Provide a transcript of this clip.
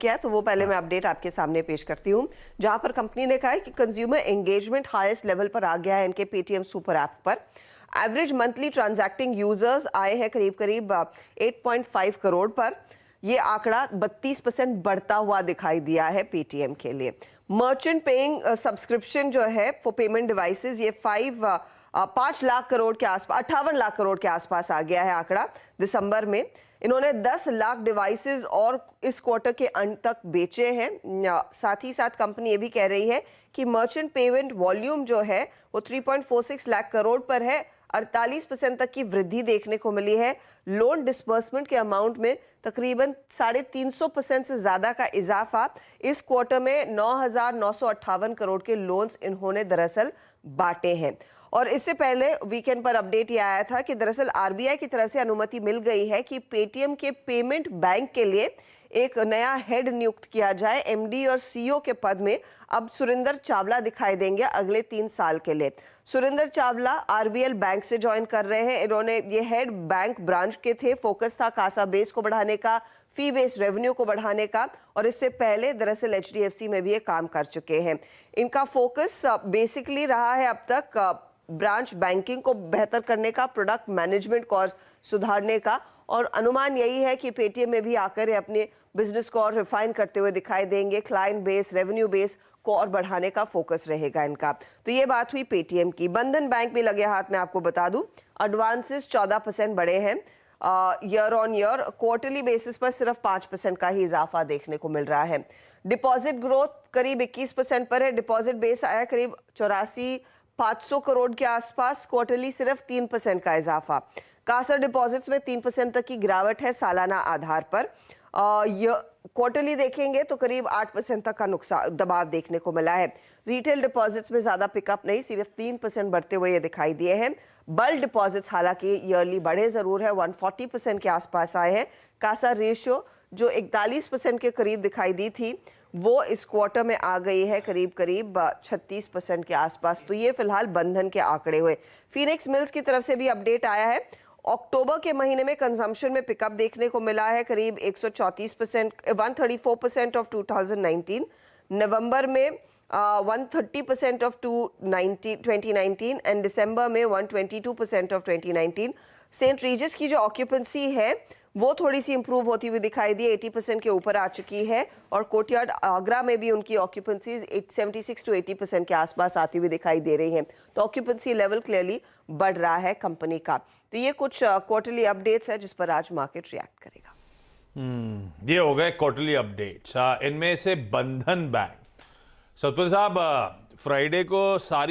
क्या है तो वो पहले मैं अपडेट आपके सामने पेश करती हूँ, जहां पर कंपनी ने कहा है कि कंज्यूमर एंगेजमेंट हाईएस्ट लेवल पर आ गया है इनके पेटीएम सुपर ऐप पर। एवरेज मंथली ट्रांजैक्टिंग यूजर्स आए हैं करीब करीब 8.5 करोड़ पर। ये आंकड़ा 32% बढ़ता हुआ दिखाई दिया है पेटीएम के लिए। मर्चेंट पेइंग सब्सक्रिप्शन जो है फॉर पेमेंट डिवाइसेस ये 5 लाख करोड़ के आसपास, 58 लाख करोड़ के आसपास आ गया है आंकड़ा दिसंबर में। इन्होंने 10 लाख डिवाइसेस और इस क्वार्टर के अंत तक बेचे हैं। साथ ही साथ कंपनी ये भी कह रही है कि मर्चेंट पेमेंट वॉल्यूम जो है वो 3.46 लाख करोड़ पर है। 48% तक की वृद्धि देखने को मिली है। लोन डिस्बर्समेंट के अमाउंट में तकरीबन 350% से ज्यादा का इजाफा। इस क्वार्टर में 9,958 करोड़ के लोन्स इन्होंने दरअसल बांटे हैं। और इससे पहले वीकेंड पर अपडेट ये आया था कि दरअसल आरबीआई की तरफ से अनुमति मिल गई है कि पेटीएम के पेमेंट बैंक के लिए एक नया हेड नियुक्त किया जाए। एमडी और सीईओ के पद में अब सुरेंद्र चावला दिखाई देंगे अगले 3 साल के लिए। सुरेंद्र चावला आरबीएल बैंक से ज्वाइन कर रहे हैं। इन्होंने ये हेड बैंक ब्रांच के थे। फोकस था कासा बेस को बढ़ाने का, फी बेस्ड रेवेन्यू को बढ़ाने का, और इससे पहले दरअसल एचडीएफसी में भी ये काम कर चुके हैं। इनका फोकस बेसिकली रहा है अब तक ब्रांच बैंकिंग को बेहतर करने का, प्रोडक्ट मैनेजमेंट को सुधारने का, और अनुमान यही है कि पेटीएम में भी आकर अपने बिजनेस को और रिफाइन करते हुए दिखाई देंगे। क्लाइंट बेस, रेवेन्यू बेस को और बढ़ाने का फोकस रहेगा इनका। तो ये बात हुई पेटीएम की। बंधन बैंक भी लगे हाथ में, आपको बता दूं एडवांसेस 14% बढ़े हैं year on year. Quarterly basis पर सिर्फ 5% का ही इजाफा देखने को मिल रहा है। डिपॉजिट ग्रोथ करीब 21% पर है। डिपॉजिट बेस आया करीब 84,500 करोड़ के आसपास। क्वार्टरली सिर्फ 3% का इजाफा। कासा डिपॉजिट्स में 3% तक की गिरावट है सालाना आधार पर। क्वार्टरली देखेंगे तो करीब 8% तक का नुकसान दबाव देखने को मिला है। रिटेल डिपॉजिट्स में ज्यादा पिकअप नहीं, सिर्फ 3% बढ़ते हुए ये दिखाई दिए हैं। बल्क डिपॉजिट्स हालांकि ईयरली बढ़े जरूर है, 140% के आसपास आए हैं। कासा रेशियो जो 41% के करीब दिखाई दी थी वो इस क्वार्टर में आ गई है करीब करीब 36% के आसपास। तो ये फिलहाल बंधन के आंकड़े हुए। फीनिक्स मिल्स की तरफ से भी अपडेट आया है। अक्टूबर के महीने में कंजम्पशन में पिकअप देखने को मिला है करीब 134%, 134% ऑफ 2019। नवंबर में 130% ऑफ 2019 एंड दिसंबर में 122% ऑफ 2019। सेंट रीजस की जो ऑक्यूपेंसी है वो थोड़ी सी इंप्रूव होती हुई दिखाई दी, 80% के ऊपर आ चुकी है। और कोर्टयार्ड आगरा में भी उनकी ऑक्यूपेंसीज 76 to 80% के आसपास आती हुई दिखाई दे रही हैं। तो ऑक्यूपेंसी लेवल क्लियरली बढ़ रहा है कंपनी का। तो ये कुछ क्वार्टरली अपडेट्स है जिस पर आज मार्केट रिएक्ट करेगा। ये हो गए क्वार्टरली अपडेट्स। इनमें से बंधन बैंक, सतपाल साहब, फ्राइडे को सारी